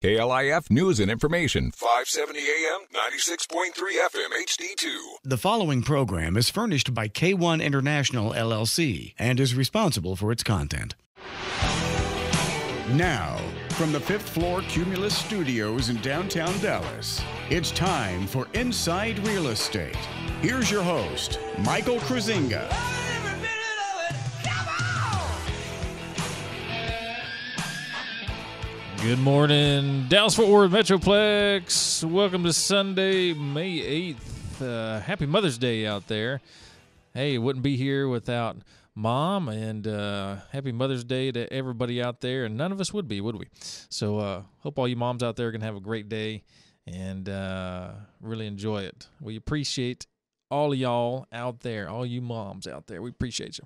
KLIF News and Information, 570 AM, 96.3 FM HD2. The following program is furnished by K1 International, LLC, and is responsible for its content. Now, from the fifth floor Cumulus Studios in downtown Dallas, it's time for Inside Real Estate. Here's your host, Michael Kruziniga. Good morning, Dallas-Fort Worth Metroplex. Welcome to Sunday, May 8th. Happy Mother's Day out there. Hey, wouldn't be here without Mom, and happy Mother's Day to everybody out there, and none of us would be, would we? So hope all you moms out there are going to have a great day and really enjoy it. We appreciate all of y'all out there, all you moms out there. We appreciate you.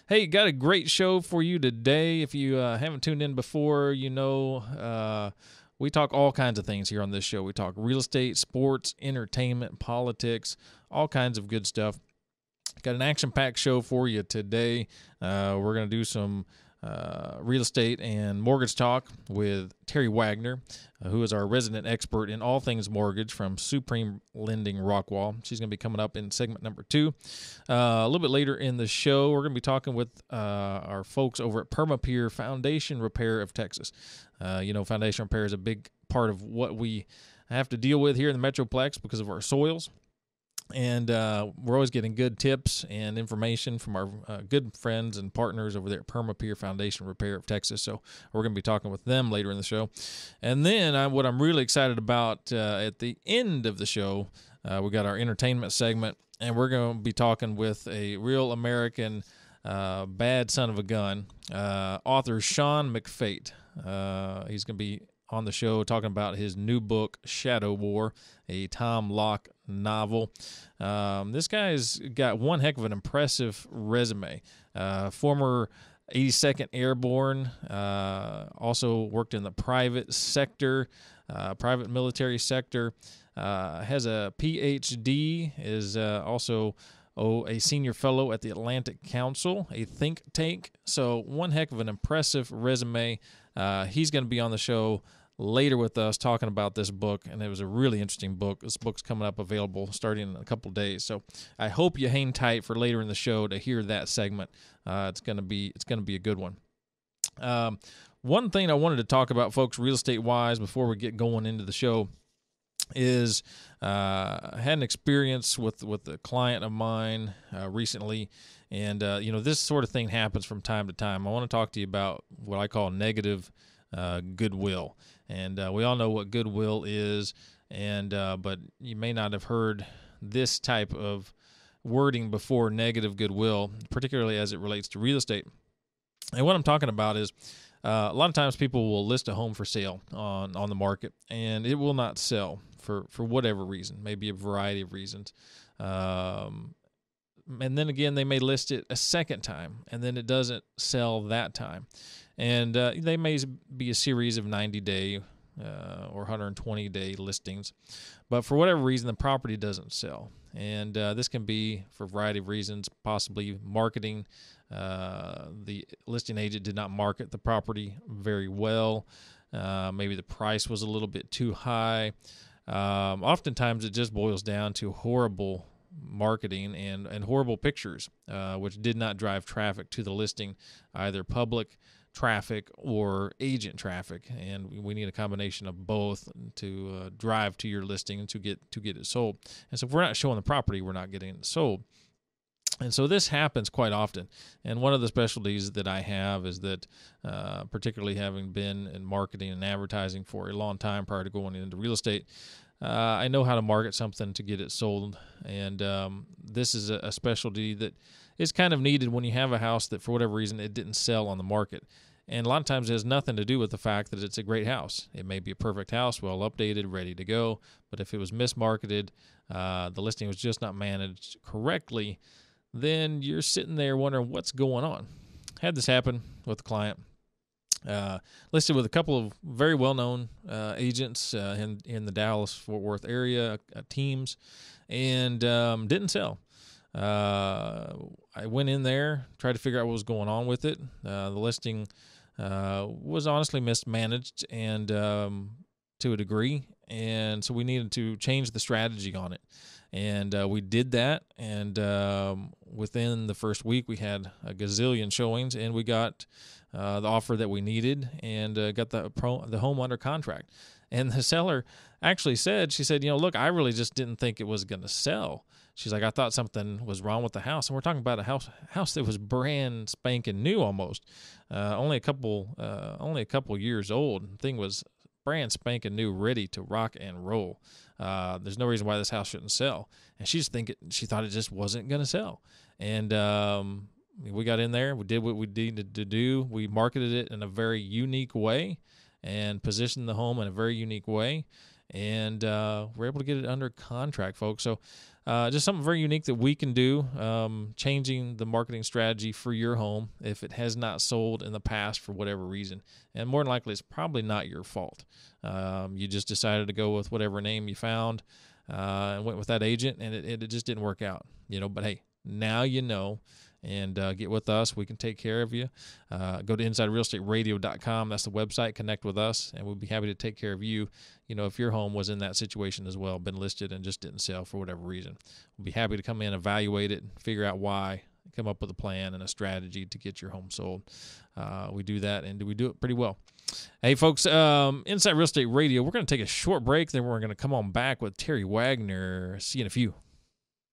Hey, got a great show for you today. If you haven't tuned in before, you know we talk all kinds of things here on this show. We talk real estate, sports, entertainment, politics, all kinds of good stuff. Got an action-packed show for you today. We're going to do some real estate and mortgage talk with Terri Wagner, who is our resident expert in all things mortgage from Supreme Lending Rockwall. She's going to be coming up in segment number 2. A little bit later in the show, we're going to be talking with our folks over at PermaPier Foundation Repair of Texas. You know, foundation repair is a big part of what we have to deal with here in the Metroplex because of our soils. And we're always getting good tips and information from our good friends and partners over there at PermaPier Foundation Repair of Texas. So we're going to be talking with them later in the show. And then what I'm really excited about at the end of the show, we got our entertainment segment, and we're going to be talking with a real American bad son of a gun, author Sean McFate. He's going to be on the show talking about his new book, Shadow War, a Tom Locke novel. This guy's got one heck of an impressive resume. Former 82nd Airborne, also worked in the private sector, private military sector, has a PhD, is also a senior fellow at the Atlantic Council, a think tank. So one heck of an impressive resume. He's going to be on the show later with us talking about this book, and it was a really interesting book. This book's coming up available starting in a couple days. So I hope you hang tight for later in the show to hear that segment. It's going to be a good one. One thing I wanted to talk about, folks, real estate wise, before we get going into the show, is I had an experience with a client of mine recently, and you know, this sort of thing happens from time to time. I want to talk to you about what I call negative goodwill, and we all know what goodwill is, and but you may not have heard this type of wording before, negative goodwill, particularly as it relates to real estate. And what I'm talking about is a lot of times people will list a home for sale on the market, and it will not sell for whatever reason, maybe a variety of reasons. And then again, they may list it a second time, and then it doesn't sell that time. And they may be a series of 90-day or 120-day listings. But for whatever reason, the property doesn't sell. And this can be for a variety of reasons, possibly marketing. The listing agent did not market the property very well. Maybe the price was a little bit too high. Oftentimes, it just boils down to horrible marketing and horrible pictures, which did not drive traffic to the listing, either public traffic or agent traffic, and we need a combination of both to drive to your listing and to get it sold. And so if we're not showing the property, we're not getting it sold. And so this happens quite often. And one of the specialties that I have is that, particularly having been in marketing and advertising for a long time prior to going into real estate, I know how to market something to get it sold. And this is a specialty that is kind of needed when you have a house that for whatever reason it didn't sell on the market. And a lot of times it has nothing to do with the fact that it's a great house. It may be a perfect house, well updated, ready to go. But if it was mismarketed, the listing was just not managed correctly, then you're sitting there wondering what's going on. Had this happen with a client. Listed with a couple of very well-known agents in the Dallas-Fort Worth area, teams, and didn't sell. I went in there, tried to figure out what was going on with it. The listing was honestly mismanaged, and to a degree, and so we needed to change the strategy on it. And we did that, and within the first week, we had a gazillion showings, and we got the offer that we needed, and got the home under contract. And the seller actually said, look, I really just didn't think it was going to sell. She's like, I thought something was wrong with the house. And we're talking about a house that was brand spanking new almost, only a couple years old. The thing was brand spanking new, ready to rock and roll. There's no reason why this house shouldn't sell. And she thought it just wasn't going to sell. And we got in there. We did what we needed to do. We marketed it in a very unique way and positioned the home in a very unique way. And we're able to get it under contract, folks. So just something very unique that we can do, changing the marketing strategy for your home if it has not sold in the past for whatever reason. And more than likely, it's probably not your fault. You just decided to go with whatever name you found and went with that agent, and it just didn't work out. But hey, now you know. And get with us. We can take care of you. Go to InsideRealEstateRadio.com. That's the website. Connect with us, and we'll be happy to take care of you. If your home was in that situation as well, been listed and just didn't sell for whatever reason. We'll be happy to come in, evaluate it, figure out why, come up with a plan and a strategy to get your home sold. We do that, and we do it pretty well. Hey, folks, Inside Real Estate Radio, we're going to take a short break. Then we're going to come on back with Terry Wagner. See you in a few.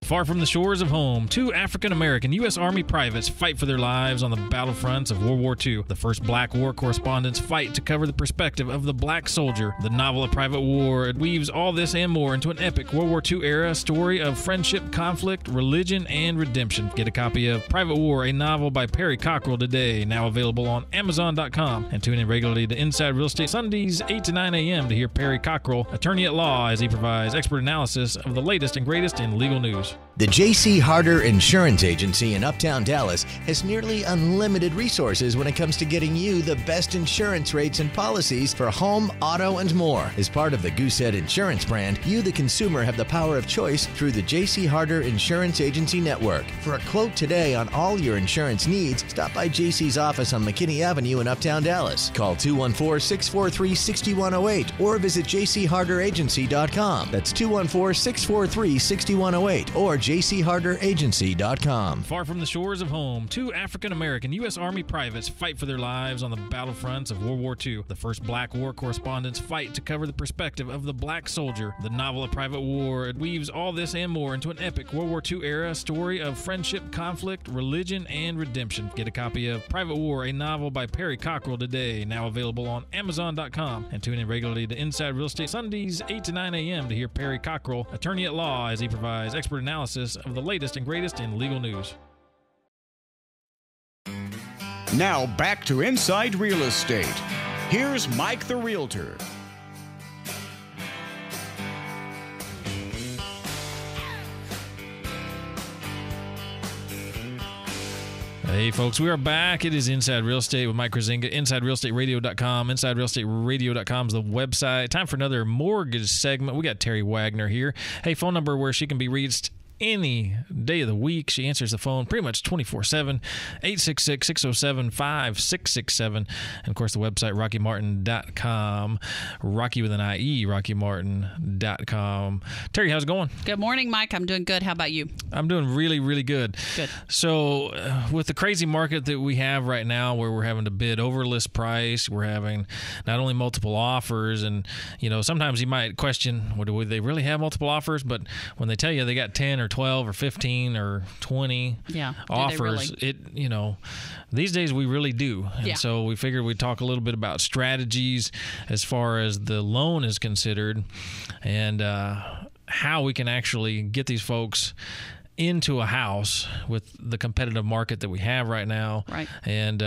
Far from the shores of home, two African-American U.S. Army privates fight for their lives on the battlefronts of World War II. The first Black war correspondents fight to cover the perspective of the black soldier. The novel A Private War weaves all this and more into an epic World War II-era story of friendship, conflict, religion, and redemption. Get a copy of Private War, a novel by Perry Cockrell today, now available on Amazon.com. And tune in regularly to Inside Real Estate Sundays, 8 to 9 a.m. to hear Perry Cockrell, attorney at law, as he provides expert analysis of the latest and greatest in legal news. The J.C. Harder Insurance Agency in Uptown Dallas has nearly unlimited resources when it comes to getting you the best insurance rates and policies for home, auto, and more. As part of the Goosehead Insurance brand, you, the consumer, have the power of choice through the J.C. Harder Insurance Agency Network. For a quote today on all your insurance needs, stop by J.C.'s office on McKinney Avenue in Uptown Dallas. Call 214-643-6108 or visit jcharderagency.com. That's 214-643-6108 or jcharderagency.com. Far from the shores of home, two African-American U.S. Army privates fight for their lives on the battlefronts of World War II. The first Black war correspondents fight to cover the perspective of the black soldier. The novel A Private War weaves all this and more into an epic World War II-era story of friendship, conflict, religion, and redemption. Get a copy of Private War, a novel by Perry Cockrell today, now available on Amazon.com. And tune in regularly to Inside Real Estate Sundays, 8 to 9 a.m. to hear Perry Cockrell, attorney at law, as he provides expert analysis of the latest and greatest in legal news. Now back to Inside Real Estate. Here's Mike the Realtor. Hey, folks, we are back. It is Inside Real Estate with Mike Kruziniga, InsideRealEstateRadio.com. InsideRealEstateRadio.com is the website. Time for another mortgage segment. We got Terry Wagner here. Hey, phone number where she can be reached any day of the week. She answers the phone pretty much 24/7, 866-607-5667. And, of course, the website, RockyMartin.com, Rocky with an I-E, RockyMartin.com. Terry, how's it going? Good morning, Mike. I'm doing good. How about you? I'm doing really, really good. Good. So with the crazy market that we have right now where we're having to bid over list price, we're having not only multiple offers, and, sometimes you might question, well, do they really have multiple offers? But when they tell you they got 10 or 12 or 15 or 20 offers, really? These days we really do. And so we figured we'd talk a little bit about strategies as far as the loan is considered, and how we can actually get these folks into a house with the competitive market that we have right now, right, and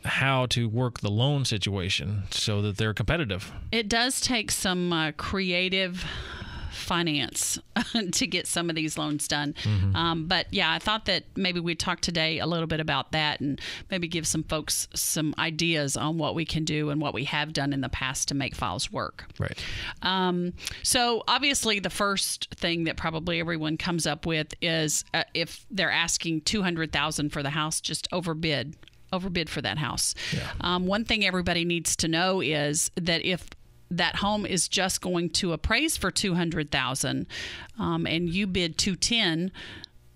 how to work the loan situation so that they're competitive. It does take some creative finance to get some of these loans done. Mm-hmm. But I thought that maybe we'd talk today a little bit about that and maybe give some folks some ideas on what we can do and what we have done in the past to make files work. Right. So obviously the first thing that probably everyone comes up with is if they're asking $200,000 for the house, just overbid for that house. Yeah. One thing everybody needs to know is that if that home is just going to appraise for $200,000, and you bid $210,000,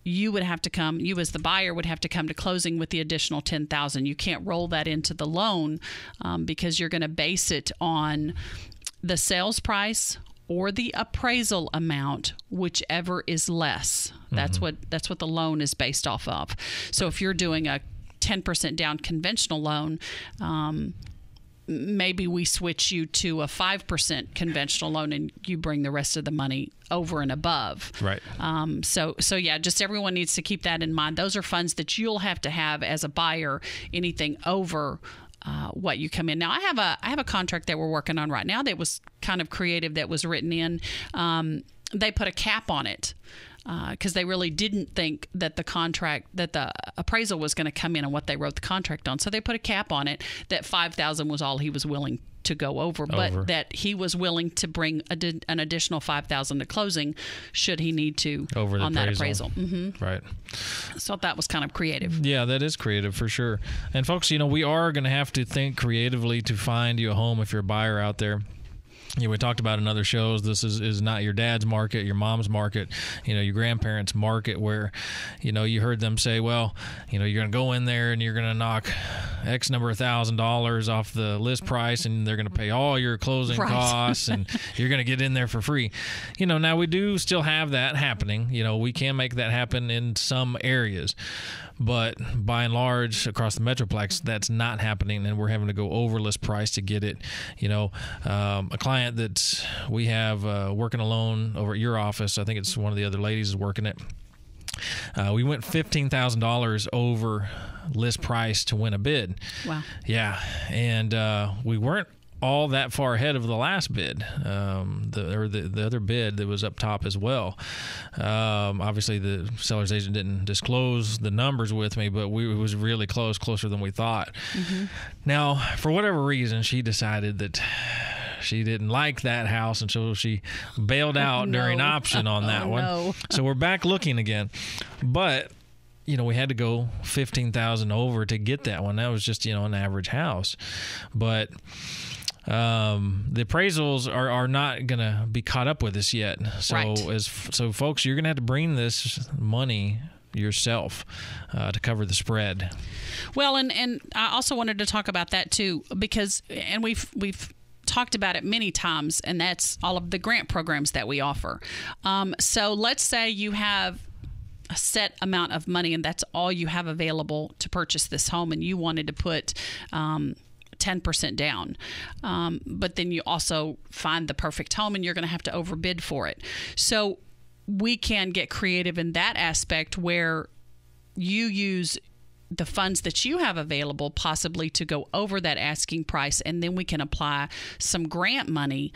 you as the buyer would have to come to closing with the additional $10,000. You can't roll that into the loan because you're going to base it on the sales price or the appraisal amount, whichever is less. That's what the loan is based off of. So if you're doing a 10% down conventional loan, maybe we switch you to a 5% conventional loan and you bring the rest of the money over and above. Right. So yeah, just everyone needs to keep that in mind. Those are funds that you'll have to have as a buyer, anything over what you come in. Now, I have a contract that we're working on right now that was kind of creative, that was written in. They put a cap on it because they really didn't think that the appraisal was going to come in on what they wrote the contract on. So they put a cap on it that $5,000 was all he was willing to go over, but that he was willing to bring an additional $5,000 to closing should he need to over on that appraisal. Right. So that was kind of creative. Yeah, that is creative for sure. And folks, we are going to have to think creatively to find you a home if you're a buyer out there. We talked about in other shows, this is not your dad's market, your mom's market, your grandparents' market, where, you heard them say, well, you're going to go in there and you're going to knock X number of $1,000s off the list price, and they're going to pay all your closing costs, and you're going to get in there for free. Now we do still have that happening. We can make that happen in some areas. But by and large, across the Metroplex, that's not happening, and we're having to go over list price to get it. A client that we have working a loan over at your office, I think it's one of the other ladies is working it. We went $15,000 over list price to win a bid. Wow. Yeah, and we weren't all that far ahead of the last bid, the other bid that was up top as well. Obviously, the seller's agent didn't disclose the numbers with me, but it was really closer than we thought. Now, for whatever reason, she decided that she didn't like that house, and so she bailed out during option on that one. No. So we're back looking again. But we had to go $15,000 over to get that one. That was just, an average house. But the appraisals are not going to be caught up with us yet. So so folks, you're going to have to bring this money yourself to cover the spread. Well, and I also wanted to talk about that too, because we've talked about it many times, and that's all of the grant programs that we offer. So let's say you have a set amount of money and that's all you have available to purchase this home, and you wanted to put 10% down. But then you also find the perfect home and you're going to have to overbid for it. So we can get creative in that aspect where you use the funds that you have available possibly to go over that asking price, and then we can apply some grant money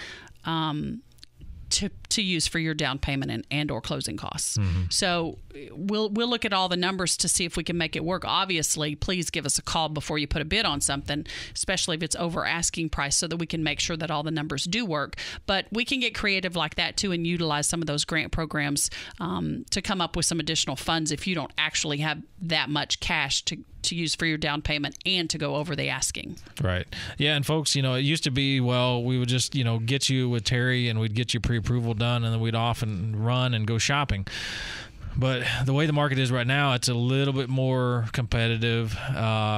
to use for your down payment and or closing costs. So we'll look at all the numbers to see if we can make it work. Obviously, please give us a call before you put a bid on something, especially if it's over asking price, so that we can make sure that all the numbers do work. But we can get creative like that too and utilize some of those grant programs to come up with some additional funds if you don't actually have that much cash to use for your down payment and to go over the asking. Right. Yeah, and folks, it used to be, well, we would just, get you with Terry and we'd get you pre-approval done, and then we'd off and run and go shopping. But the way the market is right now, it's a little bit more competitive.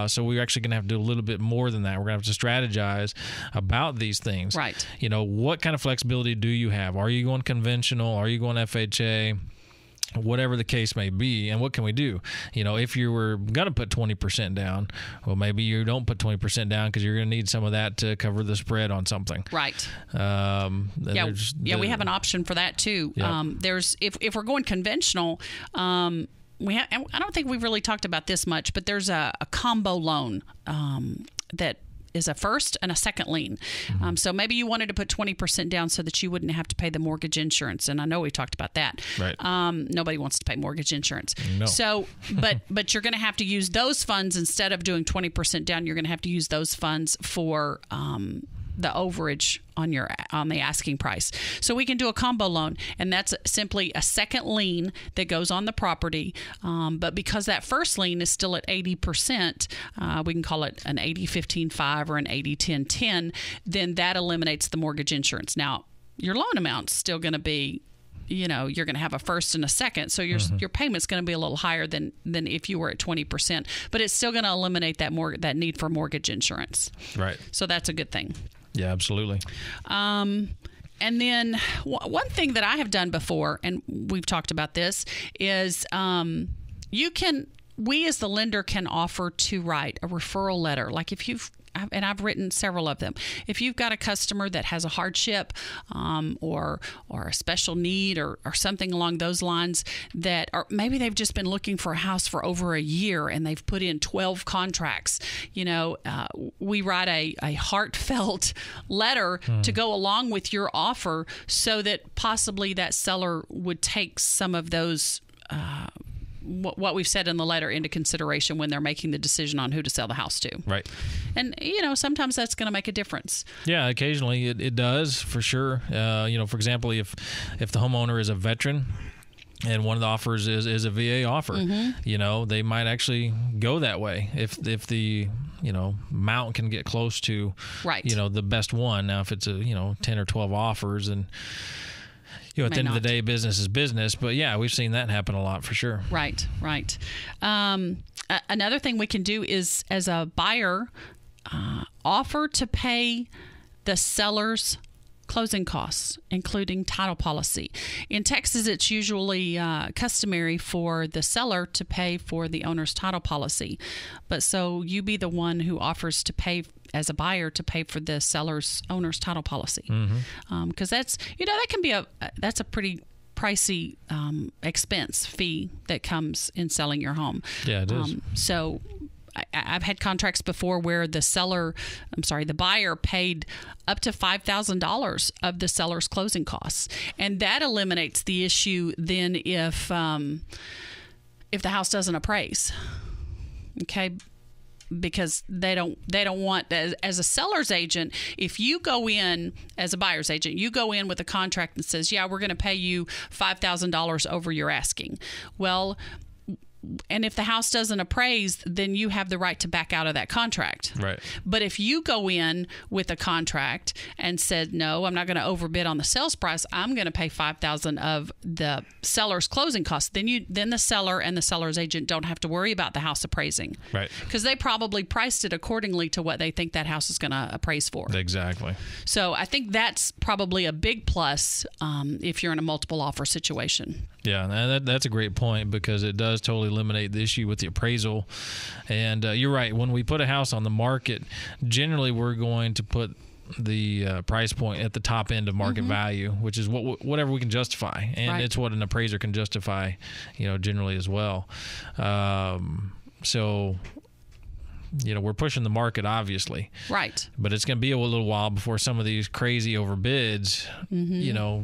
So we're actually going to have to do a little bit more than that. We're going to have to strategize about these things. Right. What kind of flexibility do you have? Are you going conventional? Are you going FHA? Whatever the case may be, and what can we do? If you were going to put 20% down, well, maybe you don't put 20% down because you're going to need some of that to cover the spread on something. Right. We have an option for that too. Yep. There's if we're going conventional, I don't think we've really talked about this much, but there's a combo loan that is a first and a second lien. So maybe you wanted to put 20% down so that you wouldn't have to pay the mortgage insurance. And I know we talked about that. Right. Nobody wants to pay mortgage insurance. No. So, but you're going to have to use those funds instead of doing 20% down. You're going to have to use those funds for the overage on the asking price. So we can do a combo loan, and that's simply a second lien that goes on the property. But because that first lien is still at 80%, we can call it an 80-15-5 or an 80-10-10, then that eliminates the mortgage insurance. Now, your loan amount's still going to be, you're going to have a first and a second, so your payment's going to be a little higher than if you were at 20%, but it's still going to eliminate that need for mortgage insurance. Right. So that's a good thing. Yeah, absolutely. And then one thing that I have done before, and we've talked about this, is we as the lender can offer to write a referral letter. Like and I've written several of them. If you've got a customer that has a hardship or a special need or something along those lines, or maybe they've just been looking for a house for over a year and they've put in 12 contracts, we write a heartfelt letter to go along with your offer so that possibly that seller would take some of those what we've said in the letter into consideration when they're making the decision on who to sell the house to. Right. And, sometimes that's going to make a difference. Yeah, occasionally it does, for sure. For example, if the homeowner is a veteran and one of the offers is a VA offer, they might actually go that way if the amount can get close to, the best one. Now, if it's 10 or 12 offers, and at the end of the day, business is business. But yeah, we've seen that happen a lot for sure. Right. Another thing we can do is, as a buyer, offer to pay the seller's closing costs, including title policy. In Texas, it's usually customary for the seller to pay for the owner's title policy. But so you be the one who offers to pay, as a buyer, to pay for the seller's owner's title policy. Because that's, that can be that's a pretty pricey expense fee that comes in selling your home. Yeah, it is. So I've had contracts before where the buyer paid up to $5,000 of the seller's closing costs. And that eliminates the issue then if the house doesn't appraise. Okay? Because they don't want, as a seller's agent, if you go in as a buyer's agent, you go in with a contract that says, yeah, we're going to pay you $5,000 over your asking. Well, and if the house doesn't appraise, then you have the right to back out of that contract. Right. But if you go in with a contract and said, no, I'm not going to overbid on the sales price, I'm going to pay $5,000 of the seller's closing costs, then the seller and the seller's agent don't have to worry about the house appraising. Right. Because they probably priced it accordingly to what they think that house is going to appraise for. Exactly. So I think that's probably a big plus if you're in a multiple offer situation. Yeah, that's a great point, because it does totally eliminate the issue with the appraisal. And you're right. When we put a house on the market, generally we're going to put the price point at the top end of market value, which is whatever we can justify. And it's what an appraiser can justify, generally as well. So we're pushing the market, obviously. Right. But it's going to be a little while before some of these crazy overbids,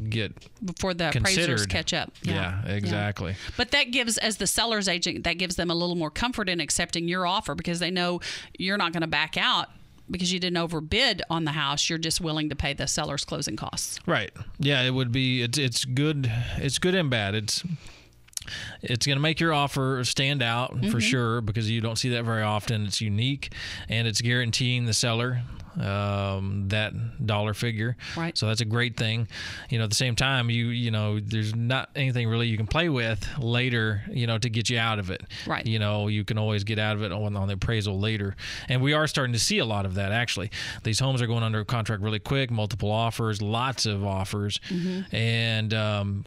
get before the considered. Appraisers catch up. Yeah, exactly. Yeah. But that gives, as the seller's agent, that gives them a little more comfort in accepting your offer, because they know you're not going to back out because you didn't overbid on the house. You're just willing to pay the seller's closing costs. Right. Yeah, it would be. It's good. It's good and bad. It's going to make your offer stand out for sure, because you don't see that very often. It's unique, and it's guaranteeing the seller that dollar figure. Right. So that's a great thing. At the same time, there's not anything really you can play with later, to get you out of it. Right. You can always get out of it on the appraisal later. And we are starting to see a lot of that, actually. These homes are going under contract really quick, multiple offers, lots of offers, and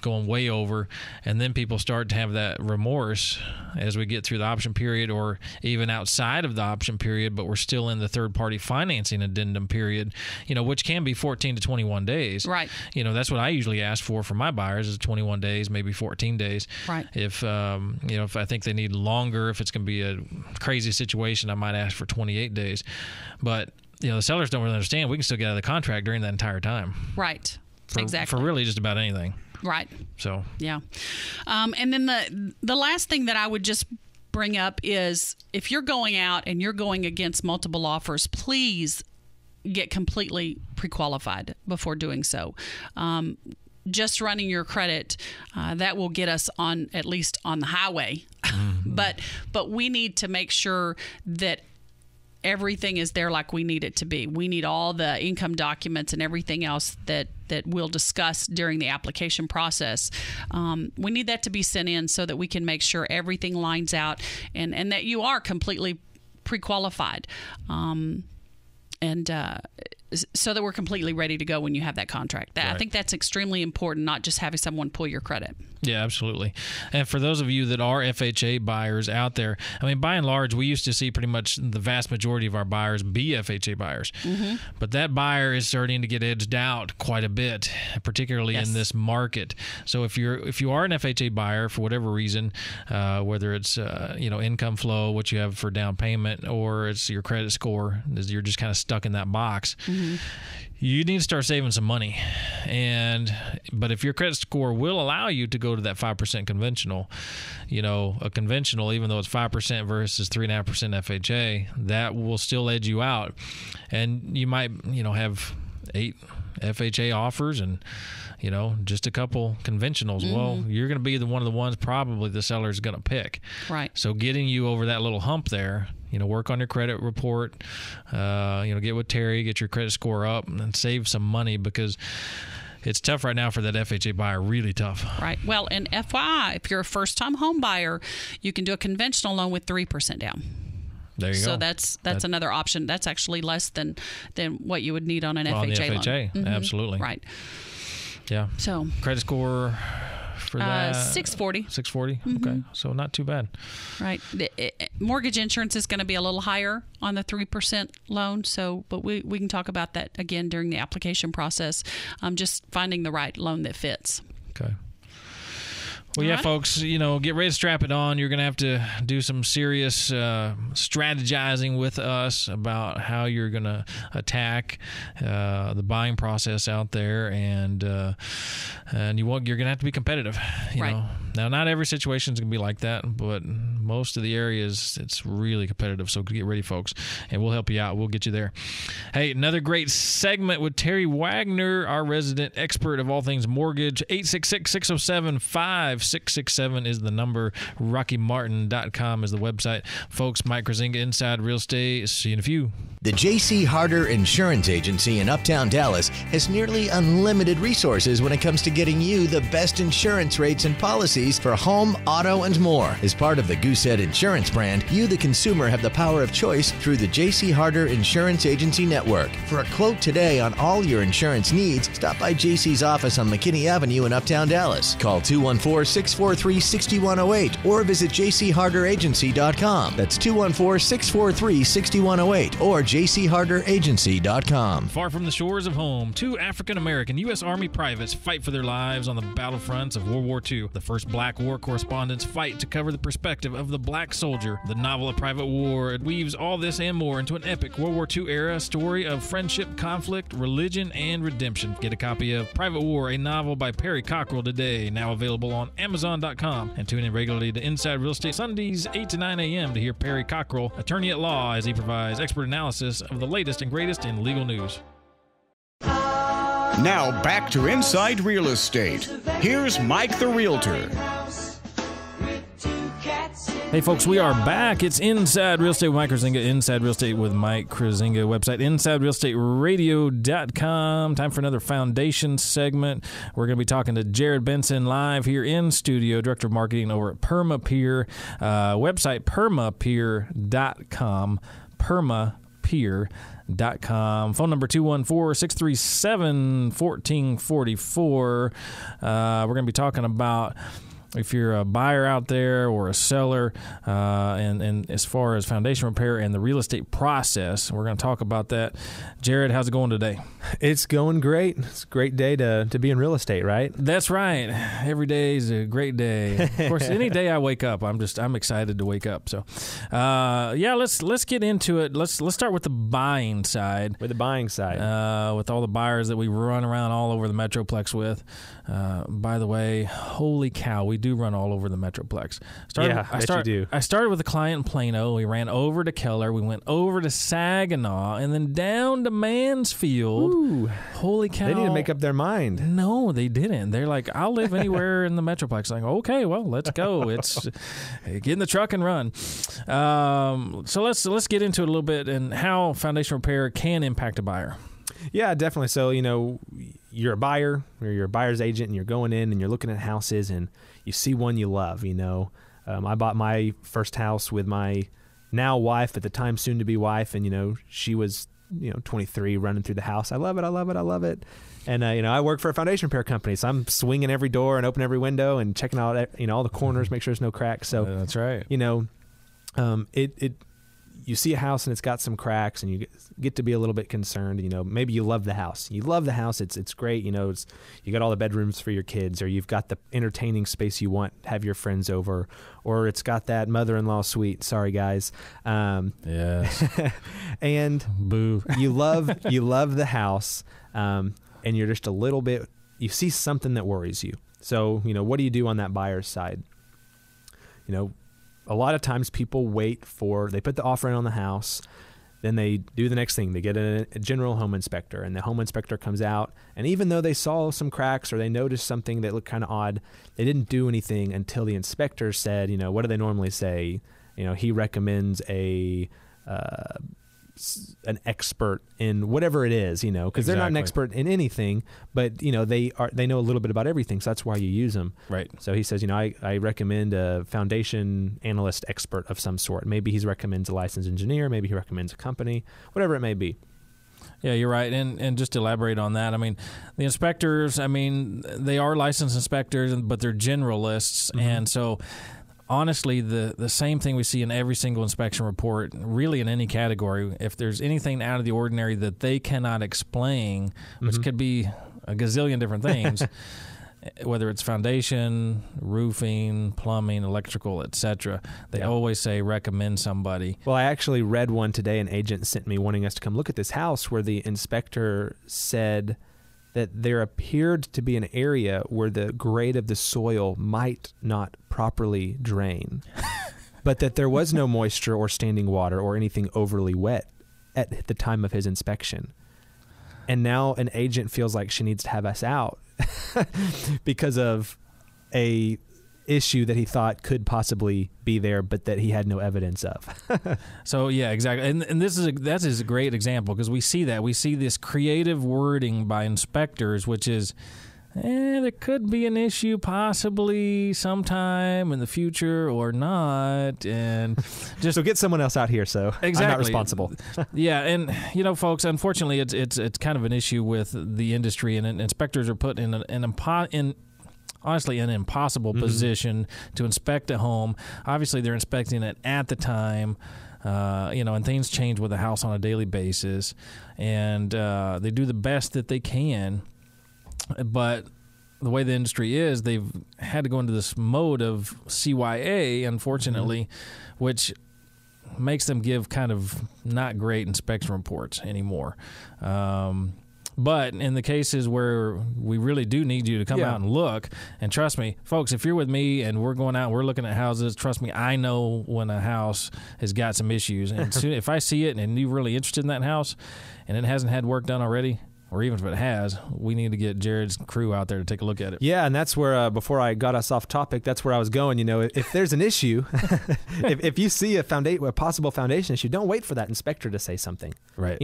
going way over. And then people start to have that remorse as we get through the option period, or even outside of the option period, but we're still in the third-party financing addendum period, which can be 14 to 21 days. Right. That's what I usually ask for my buyers, is 21 days, maybe 14 days. Right. If I think they need longer, if it's going to be a crazy situation, I might ask for 28 days. But the sellers don't really understand we can still get out of the contract during that entire time. Right. For really just about anything. Right. So. Yeah. And then the last thing that I would just bring up is, if you're going out and you're going against multiple offers, please get completely pre-qualified before doing so. Just running your credit, that will get us on, at least on the highway. But we need to make sure that everything is there like we need it to be. We need all the income documents and everything else that we'll discuss during the application process. We need that to be sent in so that we can make sure everything lines out and that you are completely pre-qualified. So that we're completely ready to go when you have that contract. Right. I think that's extremely important, not just having someone pull your credit. Yeah, absolutely. And for those of you that are FHA buyers out there, I mean, by and large, we used to see pretty much the vast majority of our buyers be FHA buyers. Mm-hmm. But that buyer is starting to get edged out quite a bit, particularly in this market. So if you are an FHA buyer for whatever reason, whether it's income flow, what you have for down payment, or it's your credit score, you're just kind of stuck in that box. Mm-hmm. You need to start saving some money. But if your credit score will allow you to go to that 5% conventional, a conventional, even though it's 5% versus 3.5% FHA, that will still edge you out. And you might, have 8 FHA offers and, just a couple conventionals. Mm-hmm. Well, you're going to be one of the ones probably the seller is going to pick. Right. So getting you over that little hump there, work on your credit report, get with Terry, get your credit score up, and save some money because it's tough right now for that FHA buyer, really tough. Right. Well, and FYI, if you're a first-time home buyer, you can do a conventional loan with 3% down. There you go. So that's another option. That's actually less than what you would need on an FHA on the FHA loan. Absolutely. Right. Yeah. So credit score for that? 640. 640? Mm-hmm. Okay. So not too bad. Right. Mortgage insurance is going to be a little higher on the 3% loan. But we can talk about that again during the application process. Just finding the right loan that fits. Okay. Well, yeah, folks, get ready to strap it on. You're going to have to do some serious strategizing with us about how you're going to attack the buying process out there, and you're going to have to be competitive. You know. Now, not every situation is going to be like that, but most of the areas it's really competitive. So get ready, folks, and we'll help you out. We'll get you there. Hey, another great segment with Terry Wagner, our resident expert of all things mortgage. 866-607-5667 is the number. RockyMartin.com is the website. Folks, Mike Kruziniga, Inside Real Estate. See you in a few. The J.C. Harder Insurance Agency in Uptown Dallas has nearly unlimited resources when it comes to getting you the best insurance rates and policies for home, auto, and more. As part of the Goosehead Insurance brand, you, the consumer, have the power of choice through the J.C. Harder Insurance Agency Network. For a quote today on all your insurance needs, stop by J.C.'s office on McKinney Avenue in Uptown Dallas. Call 214-643-6108 or visit jcharderagency.com. That's 214-643-6108 or jcharderagency.com. Far from the shores of home, 2 African-American U.S. Army privates fight for their lives on the battlefronts of World War II. The first Black War correspondents fight to cover the perspective of the black soldier. The novel A Private War, it weaves all this and more into an epic World War II era story of friendship, conflict, religion, and redemption. Get a copy of Private War, a novel by Perry Cockrell today, now available on Amazon.com. And tune in regularly to Inside Real Estate Sundays 8 to 9 a.m. to hear Perry Cockrell, attorney at law, as he provides expert analysis of the latest and greatest in legal news. Now back to Inside Real Estate. Here's Mike the Realtor. Hey folks, we are back. It's Inside Real Estate with Mike Kruziniga, Inside Real Estate with Mike Kruziniga, website InsideRealEstateRadio.com. Time for another foundation segment. We're going to be talking to Jared Benson live here in studio, Director of Marketing over at PermaPeer, website permapeer.com, permapeer.com. Phone number 214-637-1444. We're going to be talking about if you're a buyer out there or a seller, and as far as foundation repair and the real estate process, we're going to talk about that. Jared, how's it going today? It's going great. It's a great day to be in real estate, right? That's right. Every day is a great day. Of course, any day I wake up, I'm excited to wake up. So, let's get into it. Let's start with the buying side. With the buying side, with all the buyers that we run around all over the Metroplex with. By the way, holy cow, we do run all over the Metroplex. You do. I started with a client in Plano. We ran over to Keller. We went over to Saginaw, and then down to Mansfield. Ooh. Holy cow. They need to make up their mind. No, they didn't. They're like, I'll live anywhere in the Metroplex. Like, okay, well, let's go. It's get in the truck and run. So let's get into it a little bit and how foundation repair can impact a buyer. Yeah, definitely. So, you're a buyer or you're a buyer's agent and you're going in and you're looking at houses and you see one you love, I bought my first house with my now wife, at the time soon to be wife, and, she was, 23 running through the house. I love it. And, I work for a foundation repair company, so I'm swinging every door and opening every window and checking out, all the corners, make sure there's no cracks. So that's right. You see a house and it's got some cracks and you get to be a little bit concerned. Maybe you love the house. It's great. You got all the bedrooms for your kids, or you've got the entertaining space you want, have your friends over, or it's got that mother-in-law suite. Sorry, guys. Yes. And boo. You love the house, and you're just a little bit, you see something that worries you. So, what do you do on that buyer's side? A lot of times people they put the offer in on the house, then they do the next thing. They get a general home inspector, and the home inspector comes out, and even though they saw some cracks or they noticed something that looked kind of odd, they didn't do anything until the inspector said, what do they normally say? He recommends an expert in whatever it is, because they're not an expert in anything, but they know a little bit about everything, so that's why you use them. Right. So he says, I recommend a foundation analyst expert of some sort. Maybe he recommends a licensed engineer, maybe he recommends a company, whatever it may be. Yeah, you're right. And just to elaborate on that, the inspectors, they are licensed inspectors, but they're generalists, Mm-hmm. and so honestly, the same thing we see in every single inspection report, really in any category, if there's anything out of the ordinary that they cannot explain, which could be a gazillion different things, whether it's foundation, roofing, plumbing, electrical, etc., they always say recommend somebody. Well, I actually read one today. An agent sent me wanting us to come look at this house where the inspector said that there appeared to be an area where the grade of the soil might not properly drain, but that there was no moisture or standing water or anything overly wet at the time of his inspection. And now an agent feels like she needs to have us out because of a issue that he thought could possibly be there, but that he had no evidence of. So yeah, exactly. And that is a great example, because we see this creative wording by inspectors, which is, there could be an issue possibly sometime in the future or not, and just so get someone else out here. So exactly. I'm not responsible. Yeah, and folks, unfortunately, it's kind of an issue with the industry, and inspectors are put in honestly an impossible position to inspect a home. Obviously, they're inspecting it at the time, and things change with the house on a daily basis, and they do the best that they can. But the way the industry is, they've had to go into this mode of CYA, unfortunately, which makes them give kind of not great inspection reports anymore. But in the cases where we really do need you to come out and look, and trust me, folks, if you're with me and we're going out and we're looking at houses, trust me, I know when a house has got some issues. And soon, if I see it and you're really interested in that house and it hasn't had work done already, or even if it has, we need to get Jared's crew out there to take a look at it. Yeah, and that's where, before I got us off topic, that's where I was going. If there's an issue, if you see a possible foundation issue, don't wait for that inspector to say something. Right.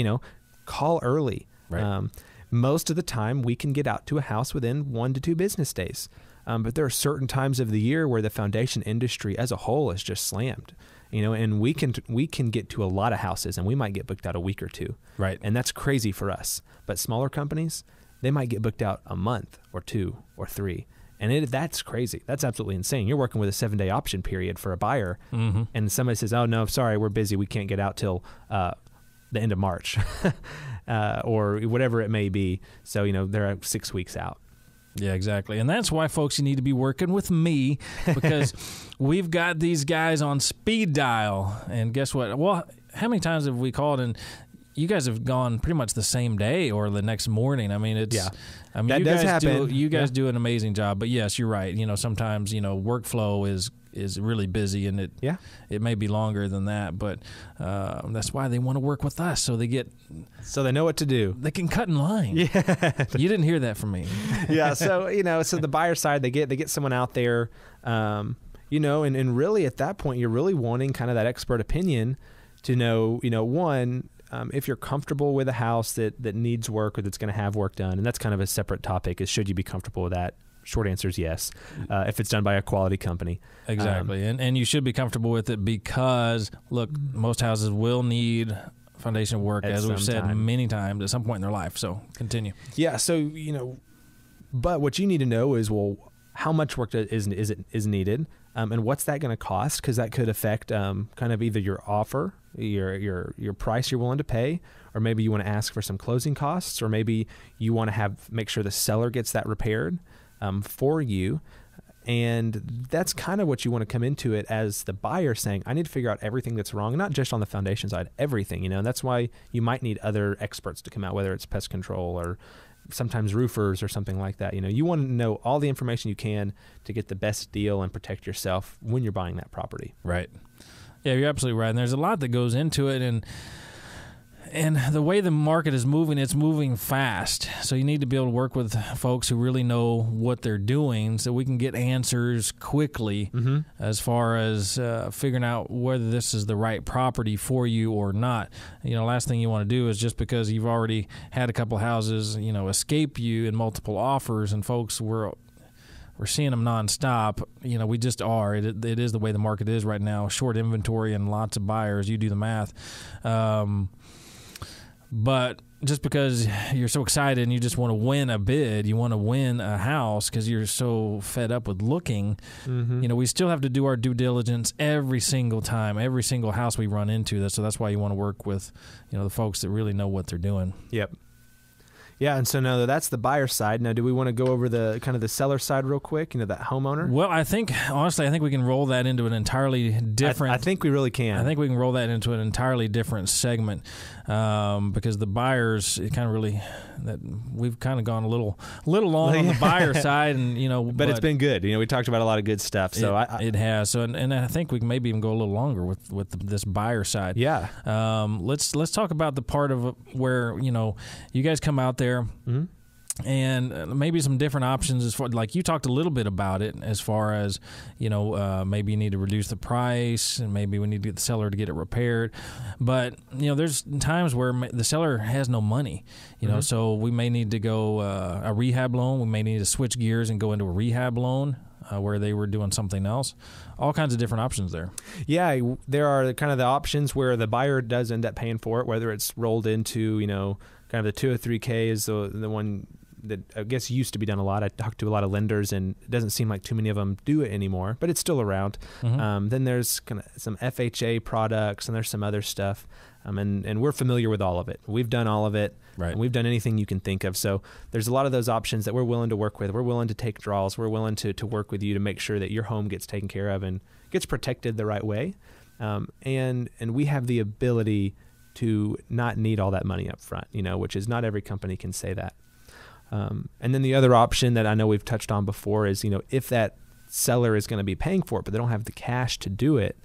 Call early. Right. Most of the time, we can get out to a house within 1 to 2 business days. But there are certain times of the year where the foundation industry as a whole is just slammed. And we can get to a lot of houses, and we might get booked out a week or two. Right. And that's crazy for us. But smaller companies, they might get booked out a month or 2 or 3. And that's crazy. That's absolutely insane. You're working with a 7-day option period for a buyer, and somebody says, oh, no, sorry, we're busy. We can't get out till the end of March or whatever it may be. So, they're 6 weeks out. Yeah, exactly. And that's why, folks, you need to be working with me, because we've got these guys on speed dial. And guess what? Well, how many times have we called and you guys have gone pretty much the same day or the next morning. I mean, I mean, that does happen. You guys do an amazing job. But yes, you're right. Sometimes workflow is really busy, and it may be longer than that. But that's why they want to work with us, so they know what to do. They can cut in line. Yeah, you didn't hear that from me. Yeah, so so the buyer side, they get someone out there, and really at that point, you're really wanting kind of that expert opinion to know, one, if you're comfortable with a house that needs work or that's going to have work done, and that's kind of a separate topic, is should you be comfortable with that? Short answer is yes, if it's done by a quality company. Exactly, and you should be comfortable with it because, look, most houses will need foundation work, as we've said many times, at some point in their life. So continue. Yeah, so, but what you need to know is, well, how much work is needed, and what's that going to cost? Because that could affect kind of either your offer, your price you're willing to pay, or maybe you want to ask for some closing costs, or maybe you want to make sure the seller gets that repaired for you. And that's kind of what you want to come into it as the buyer, saying, I need to figure out everything that's wrong, not just on the foundation side, everything, and that's why you might need other experts to come out, whether it's pest control or sometimes roofers or something like that. You want to know all the information you can to get the best deal and protect yourself when you're buying that property. Right. Yeah, you're absolutely right. And there's a lot that goes into it, and the way the market is moving, it's moving fast. So you need to be able to work with folks who really know what they're doing so we can get answers quickly as far as figuring out whether this is the right property for you or not. Last thing you want to do is, just because you've already had a couple houses, escape you in multiple offers, and folks, we're seeing them nonstop. We just are. It is the way the market is right now. Short inventory and lots of buyers. You do the math. But just because you're so excited and you just want to win a bid, you want to win a house because you're so fed up with looking, we still have to do our due diligence every single time, every single house we run into. So that's why you want to work with, the folks that really know what they're doing. Yep. Yeah, and so now that's the buyer side. Now, do we want to go over the kind of the seller side real quick? That homeowner. Well, honestly, I think we can roll that into an entirely different. I think we really can. I think we can roll that into an entirely different segment because the buyers, it kind of really we've kind of gone a little long on the buyer side, and but it's been good. We talked about a lot of good stuff. So it has. So and I think we can maybe even go a little longer with this buyer side. Yeah. Let's talk about the part of where you guys come out there. And maybe some different options as far, like you talked a little bit about it, as far as maybe you need to reduce the price, and maybe we need to get the seller to get it repaired. But there's times where the seller has no money, so we may need to go a rehab loan. We may need to switch gears and go into a rehab loan where they were doing something else. All kinds of different options there. Yeah, there are kind of the options where the buyer does end up paying for it, whether it's rolled into kind of the 203K is the one that I guess used to be done a lot. I talked to a lot of lenders, and it doesn't seem like too many of them do it anymore, but it's still around. Then there's kind of some FHA products, and there's some other stuff, and we're familiar with all of it. We've done all of it, right? And we've done anything you can think of. So there's a lot of those options that we're willing to work with. We're willing to take draws. We're willing to work with you to make sure that your home gets taken care of and gets protected the right way. And we have the ability to not need all that money up front, which is not every company can say that. And then the other option that I know we've touched on before is, if that seller is going to be paying for it, but they don't have the cash to do it,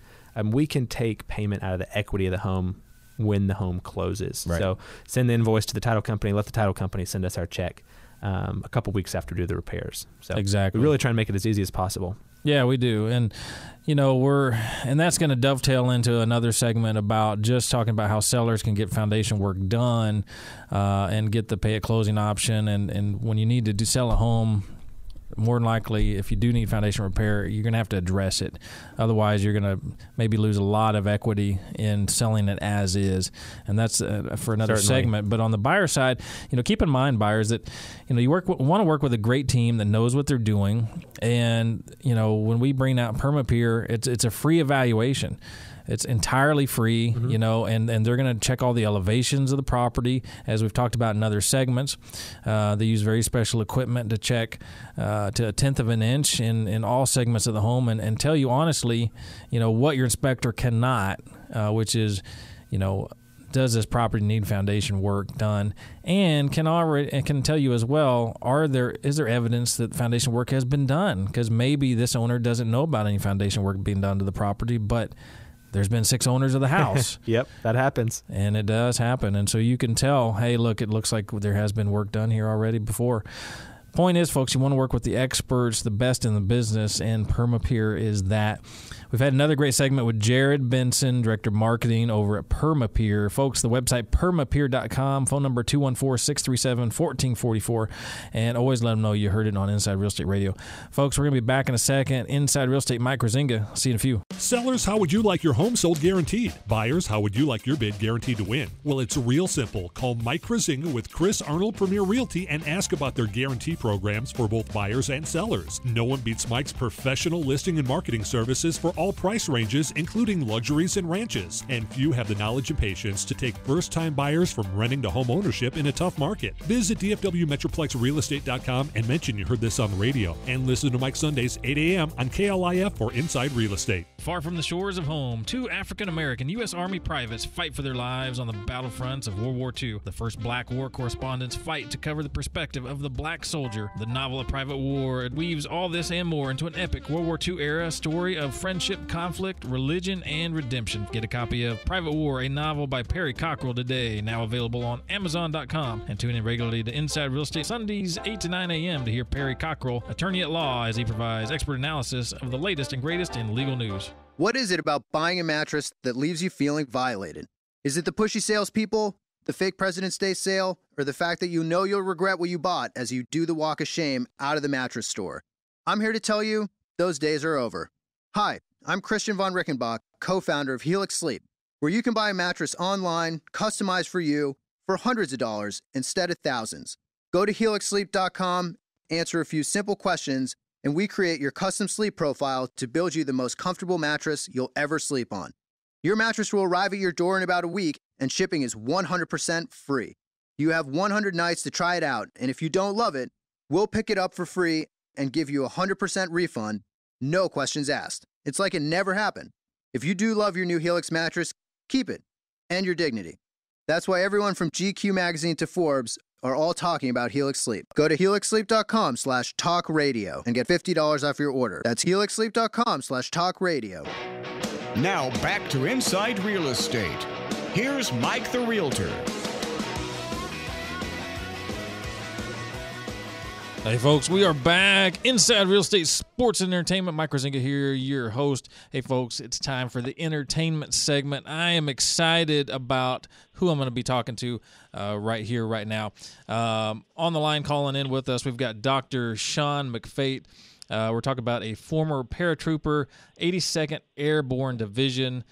we can take payment out of the equity of the home when the home closes. Right. So send the invoice to the title company, let the title company send us our check a couple weeks after we do the repairs. So exactly. We really try and make it as easy as possible. Yeah, we do. And, and that's going to dovetail into another segment about just talking about how sellers can get foundation work done and get the pay at closing option. And when you need to sell a home, more than likely, if you do need foundation repair, you're going to have to address it. Otherwise, you're going to maybe lose a lot of equity in selling it as is. And that's for another segment. But on the buyer side, keep in mind, buyers, that you want to work with a great team that knows what they're doing. And when we bring out PermaPeer, it's a free evaluation. It's entirely free, and they're going to check all the elevations of the property, as we've talked about in other segments. They use very special equipment to check to 1/10 of an inch in all segments of the home, and tell you honestly, what your inspector cannot, which is, does this property need foundation work done, and can tell you as well, is there evidence that foundation work has been done? Because maybe this owner doesn't know about any foundation work being done to the property, but there's been 6 owners of the house. Yep, that happens. And it does happen. And so you can tell, hey, look, it looks like there has been work done here already before. Point is, folks, you want to work with the experts, the best in the business, and PermaPeer is that. We've had another great segment with Jared Benson, Director of Marketing over at PermaPeer. Folks, the website permapeer.com, phone number 214-637-1444, and always let them know you heard it on Inside Real Estate Radio. Folks, we're going to be back in a second. Inside Real Estate, Mike Kruziniga. See you in a few. Sellers, how would you like your home sold guaranteed? Buyers, how would you like your bid guaranteed to win? Well, it's real simple. Call Mike Kruziniga with Chris Arnold Premier Realty and ask about their guarantee programs for both buyers and sellers. No one beats Mike's professional listing and marketing services for all price ranges, including luxuries and ranches. And few have the knowledge and patience to take first-time buyers from renting to home ownership in a tough market. Visit DFWMetroplexRealestate.com and mention you heard this on the radio. And listen to Mike Sundays, 8 a.m. on KLIF for Inside Real Estate. Far from the shores of home, 2 African-American U.S. Army privates fight for their lives on the battlefronts of World War II. The first Black War correspondents fight to cover the perspective of the black soldier. The novel A Private War, it weaves all this and more into an epic World War II era story of friendship, conflict, religion, and redemption. Get a copy of Private War, a novel by Perry Cockrell today, now available on Amazon.com. And tune in regularly to Inside Real Estate Sundays, 8 to 9 a.m. to hear Perry Cockrell, attorney at law, as he provides expert analysis of the latest and greatest in legal news. What is it about buying a mattress that leaves you feeling violated? Is it the pushy salespeople, the fake President's Day sale, or the fact that you know you'll regret what you bought as you do the walk of shame out of the mattress store? I'm here to tell you, those days are over. Hi, I'm Christian von Rickenbach, co-founder of Helix Sleep, where you can buy a mattress online, customized for you, for hundreds of dollars instead of thousands. Go to helixsleep.com, answer a few simple questions, and we create your custom sleep profile to build you the most comfortable mattress you'll ever sleep on. Your mattress will arrive at your door in about a week, and shipping is 100% free. You have 100 nights to try it out, and if you don't love it, we'll pick it up for free and give you a 100% refund, no questions asked. It's like it never happened. If you do love your new Helix mattress, keep it, and your dignity. That's why everyone from GQ Magazine to Forbes are all talking about Helix Sleep. Go to helixsleep.com/talkradio and get $50 off your order. That's helixsleep.com/talkradio. Now back to Inside Real Estate. Here's Mike the Realtor. Hey, folks, we are back. Inside Real Estate Sports and Entertainment. Mike Kruziniga here, your host. Hey, folks, it's time for the entertainment segment. I am excited about who I'm going to be talking to right here, right now. On the line calling in with us, we've got Dr. Sean McFate. We're talking about a former paratrooper, 82nd Airborne Division,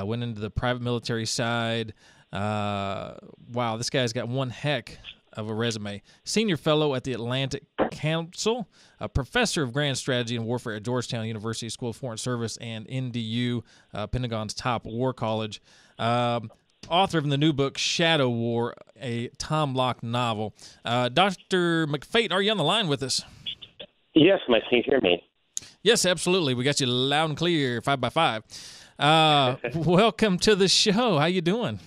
went into the private military side. Wow, this guy's got one heck of a resume. Senior fellow at the Atlantic Council, a professor of grand strategy and warfare at Georgetown University School of Foreign Service and NDU, Pentagon's top war college. Author of the new book, Shadow War, a Tom Locke novel. Dr. McFate, are you on the line with us? Yes, Mike, can you hear me? Yes, absolutely. We got you loud and clear, 5x5. Welcome to the show. How you doing?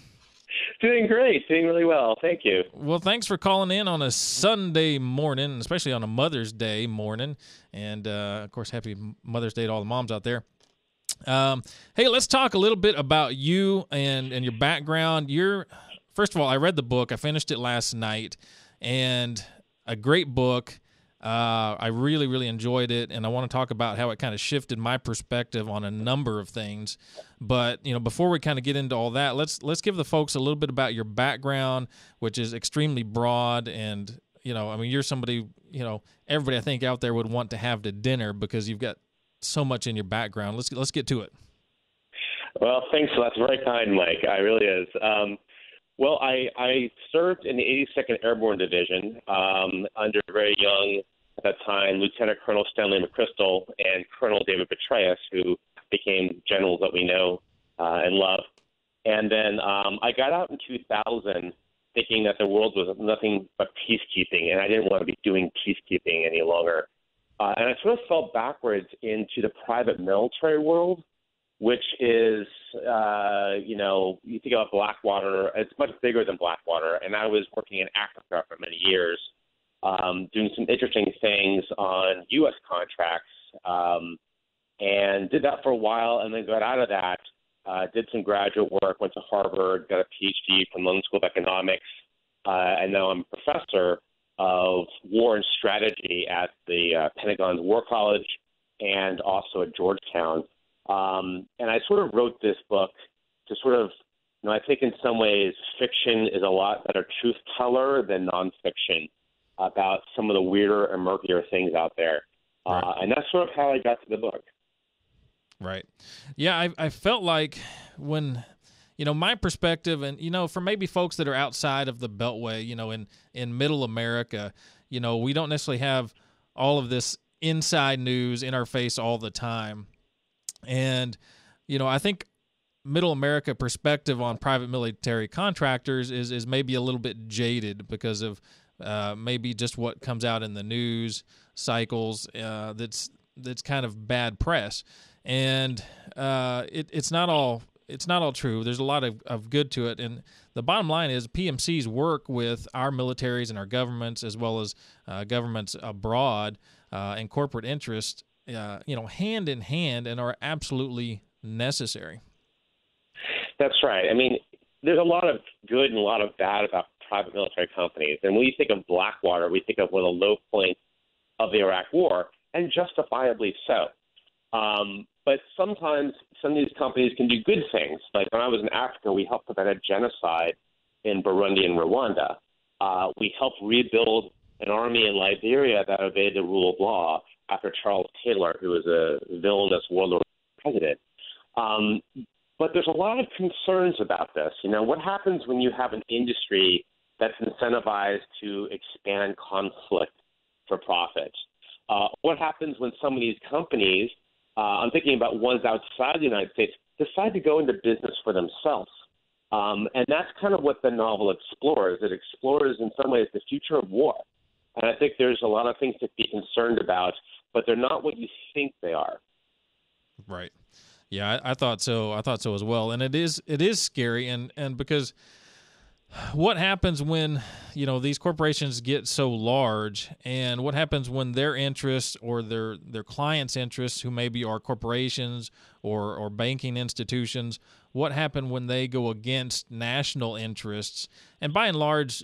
Doing great. Doing really well. Thank you. Well, thanks for calling in on a Sunday morning, especially on a Mother's Day morning. And, of course, happy Mother's Day to all the moms out there. Hey, let's talk a little bit about you and your background. First of all, I read the book. I finished it last night, and a great book. I really, really enjoyed it, and I want to talk about how it kind of shifted my perspective on a number of things. But, before we kind of get into all that, let's give the folks a little bit about your background, which is extremely broad. And, you're somebody, everybody I think out there would want to have to dinner because you've got so much in your background. Let's get to it. Well, thanks. That's very kind, Mike. It really is. Well, I served in the 82nd Airborne Division under very young, at that time, Lieutenant Colonel Stanley McChrystal and Colonel David Petraeus, who became generals that we know and love. And then I got out in 2000 thinking that the world was nothing but peacekeeping, and I didn't want to be doing peacekeeping any longer. And I sort of fell backwards into the private military world, which is you think about Blackwater, it's much bigger than Blackwater. And I was working in Africa for many years, doing some interesting things on U.S. contracts, and did that for a while, and then got out of that, did some graduate work, went to Harvard, got a PhD from London School of Economics, and now I'm a professor of war and strategy at the Pentagon's War College and also at Georgetown. And I sort of wrote this book to sort of, I think in some ways fiction is a lot better truth teller than nonfiction about some of the weirder and murkier things out there. Right. And that's sort of how I got to the book. Right. Yeah, I felt like when, my perspective and, for maybe folks that are outside of the Beltway, in middle America, we don't necessarily have all of this inside news in our face all the time. And, I think middle America perspective on private military contractors is maybe a little bit jaded because of maybe just what comes out in the news cycles that's kind of bad press. And it's not all true. There's a lot of good to it. And the bottom line is PMCs work with our militaries and our governments as well as governments abroad and corporate interests, hand in hand, and are absolutely necessary. That's right. I mean, there's a lot of good and a lot of bad about private military companies. And when you think of Blackwater, we think of one of the low points of the Iraq War, and justifiably so. But sometimes some of these companies can do good things. Like when I was in Africa, we helped prevent a genocide in Burundi and Rwanda. We helped rebuild an army in Liberia that obeyed the rule of law after Charles Taylor, who was a villainous warlord president. But there's a lot of concerns about this. What happens when you have an industry that's incentivized to expand conflict for profit? What happens when some of these companies, I'm thinking about ones outside the United States, decide to go into business for themselves? And that's kind of what the novel explores. It explores, in some ways, the future of war. And I think there's a lot of things to be concerned about, but they're not what you think they are. Right. Yeah, I thought so. I thought so as well. And it is scary, and because what happens when, these corporations get so large, and what happens when their interests or their clients' interests, who maybe are corporations or banking institutions, what happens when they go against national interests? And by and large,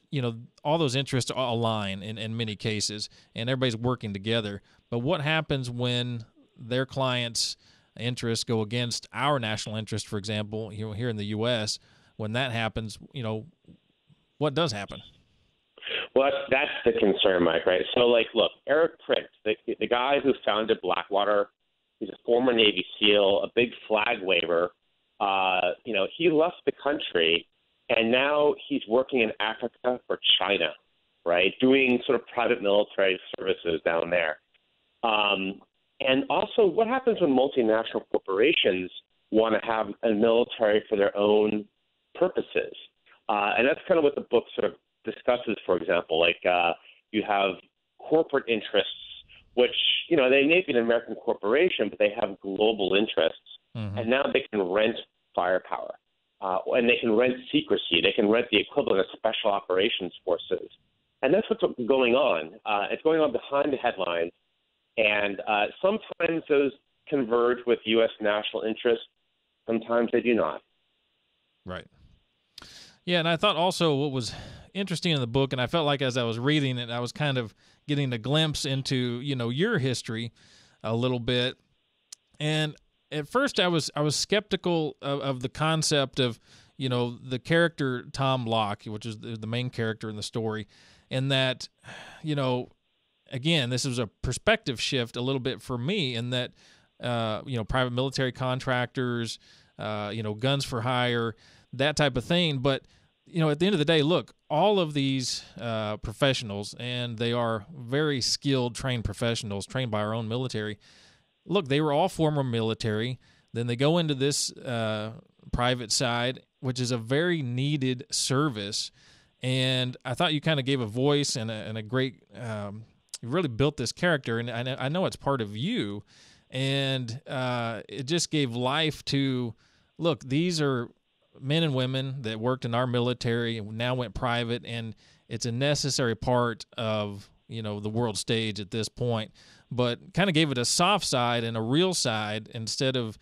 all those interests align in many cases, and everybody's working together. But what happens when their clients' interests go against our national interest, for example, here in the U.S., when that happens, what does happen? Well, that's the concern, Mike, right? So, look, Eric Prince, the guy who founded Blackwater, he's a former Navy SEAL, a big flag waver. He left the country, and now he's working in Africa for China, right, doing sort of private military services down there. And also, what happens when multinational corporations want to have a military for their own purposes? And that's kind of what the book sort of discusses, for example. You have corporate interests, which, they may be an American corporation, but they have global interests. Mm-hmm. And now they can rent firepower, and they can rent secrecy. They can rent the equivalent of special operations forces. And that's what's going on. It's going on behind the headlines. And sometimes those converge with U.S. national interests. Sometimes they do not. Right. Yeah, and I thought also what was interesting in the book, and I felt like as I was reading it, I was kind of getting a glimpse into, your history a little bit. And at first I was skeptical of the concept of, the character Tom Locke, which is the main character in the story, and that, again, this was a perspective shift a little bit for me in that, private military contractors, guns for hire, that type of thing. But, at the end of the day, look, all of these professionals, and they are very skilled, trained professionals, trained by our own military. Look, they were all former military. Then they go into this private side, which is a very needed service. And I thought you kind of gave a voice and a great, you really built this character. And I know it's part of you. And it just gave life to look, these are men and women that worked in our military and now went private, and it's a necessary part of, the world stage at this point, but kind of gave it a soft side and a real side instead of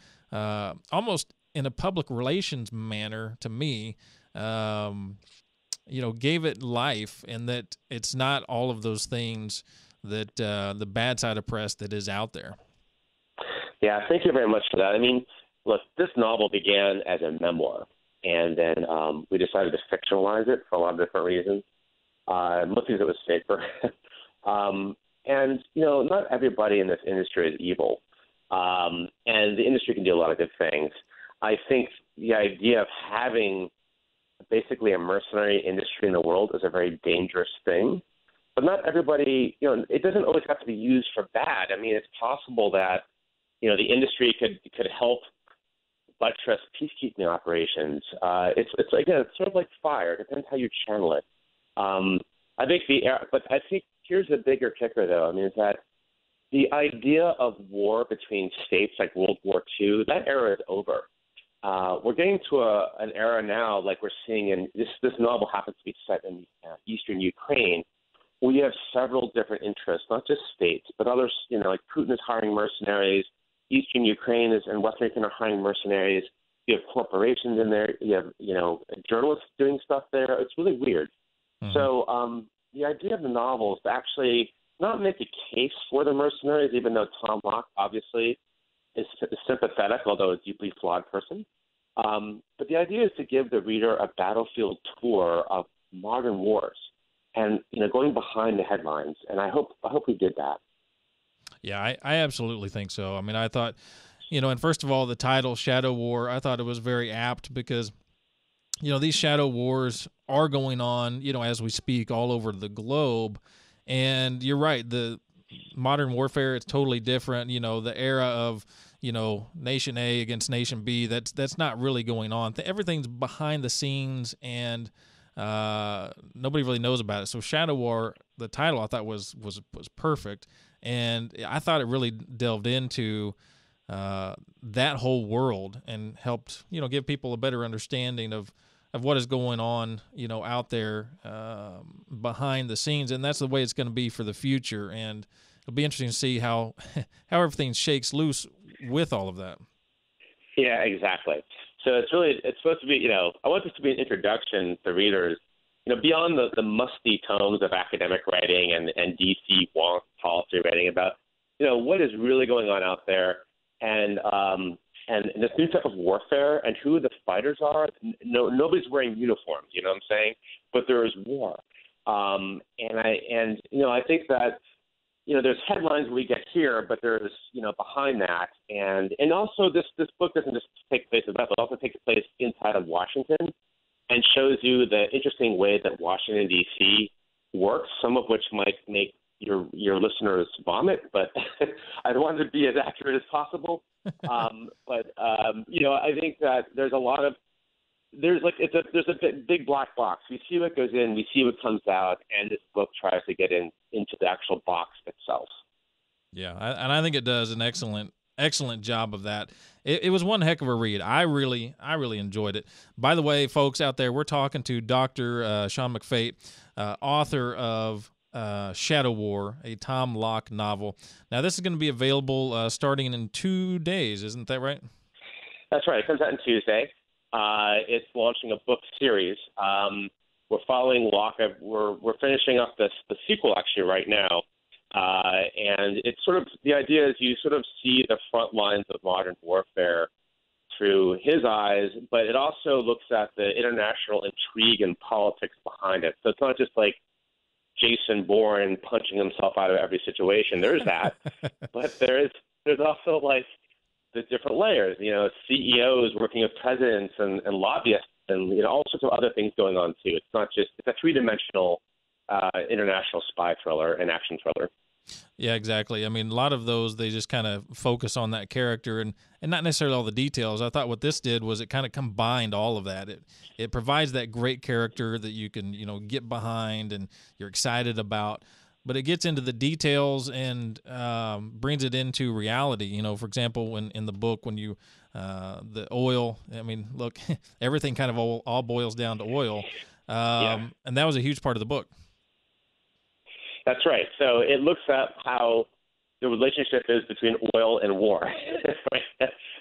almost in a public relations manner to me, gave it life, and that it's not all of those things that the bad side of press that is out there. Yeah, thank you very much for that. I mean, look, this novel began as a memoir, and then we decided to fictionalize it for a lot of different reasons. Mostly it was safer. And, not everybody in this industry is evil. And the industry can do a lot of good things. I think the idea of having basically a mercenary industry in the world is a very dangerous thing. But not everybody, it doesn't always have to be used for bad. I mean, it's possible that, the industry could help buttress peacekeeping operations. It's sort of like fire. It depends how you channel it. I think here's the bigger kicker, though. I mean, is that the idea of war between states like World War II, that era is over. We're getting to an era now, like we're seeing in this novel happens to be set in eastern Ukraine. We have several different interests, not just states, but others, like Putin is hiring mercenaries, eastern Ukraine and Western Ukraine are hiring mercenaries. You have corporations in there. You have, journalists doing stuff there. It's really weird. Mm-hmm. So the idea of the novel is to actually not make a case for the mercenaries, even though Tom Locke obviously is sympathetic, although a deeply flawed person. But the idea is to give the reader a battlefield tour of modern wars and, going behind the headlines. And I hope we did that. Yeah, I absolutely think so. I mean, I thought, and first of all, the title Shadow War, I thought it was very apt because, these shadow wars are going on, as we speak all over the globe. And you're right, the modern warfare, it's totally different. The era of, nation A against nation B, that's not really going on. Everything's behind the scenes, and nobody really knows about it. So Shadow War, the title, I thought was perfect. And I thought it really delved into that whole world and helped, give people a better understanding of what is going on, out there behind the scenes. And that's the way it's going to be for the future. And it'll be interesting to see how everything shakes loose with all of that. Yeah, exactly. So it's supposed to be, I want this to be an introduction to readers, beyond the musty tomes of academic writing and DC wonk policy writing about, what is really going on out there, and this new type of warfare and who the fighters are. Nobody's wearing uniforms, you know what I'm saying? But there is war, and I think that there's headlines we get here, but there's behind that, and also this book doesn't just take place in Bethel, it also takes place inside of Washington, and shows you the interesting way that Washington, D.C. works, some of which might make your listeners vomit, but I want to be as accurate as possible. I think that there's a big black box. We see what goes in, we see what comes out, and this book tries to get into the actual box itself. Yeah, and I think it does an excellent job of that. It was one heck of a read. I really enjoyed it. By the way, folks out there, we're talking to Dr. Sean McFate, author of Shadow War, a Tom Locke novel. Now, this is going to be available starting in 2 days. Isn't that right? That's right. It comes out on Tuesday. It's launching a book series. We're following Locke. We're finishing up the sequel actually right now. And it's sort of the idea is you sort of see the front lines of modern warfare through his eyes, but it also looks at the international intrigue and politics behind it. So it's not just like Jason Bourne punching himself out of every situation. There's that, but there's also like the different layers. CEOs working with presidents and lobbyists, and all sorts of other things going on too. It's not just it's a three-dimensional international spy thriller and action thriller. Yeah, exactly. I mean, a lot of those, they just kind of focus on that character and not necessarily all the details. I thought what this did was it kind of combined all of that. It provides that great character that you can, get behind and you're excited about, but it gets into the details and brings it into reality. For example, in the book, when you the oil. I mean, look, everything kind of all boils down to oil. And that was a huge part of the book. That's right. So it looks at how the relationship is between oil and war,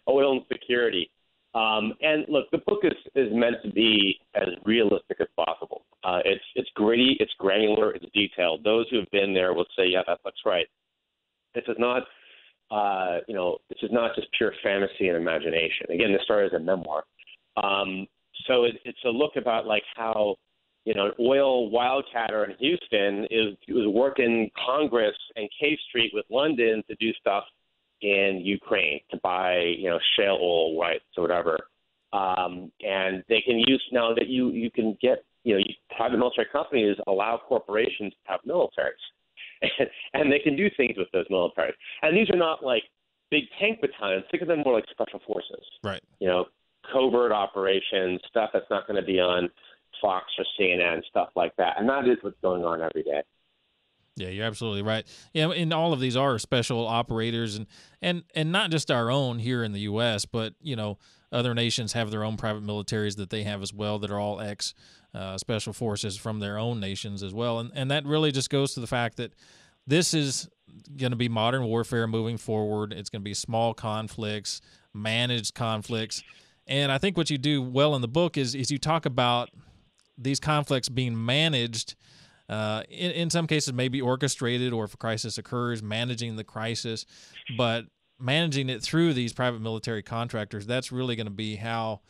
oil and security. And look, the book is meant to be as realistic as possible. It's gritty, it's granular, it's detailed. Those who have been there will say, yeah, that looks right. This is not, this is not just pure fantasy and imagination. Again, this story is a memoir. So it's a look about like how, an oil wildcatter in Houston was working Congress and K Street with London to do stuff in Ukraine to buy, shale oil rights or whatever. And they can use now that you can get, private military companies allow corporations to have militaries. And they can do things with those militaries. And these are not like big tank battalions. Think of them more like special forces. Right. Covert operations, stuff that's not going to be on Fox or CNN, stuff like that. And that is what's going on every day. Yeah, you're absolutely right. Yeah, and all of these are special operators, and not just our own here in the U.S., but other nations have their own private militaries that they have as well that are all special forces from their own nations as well. And that really just goes to the fact that this is going to be modern warfare moving forward. It's going to be small conflicts, managed conflicts, and I think what you do well in the book is you talk about these conflicts being managed. In some cases, maybe orchestrated, or if a crisis occurs, managing the crisis, but managing it through these private military contractors, that's really going to be how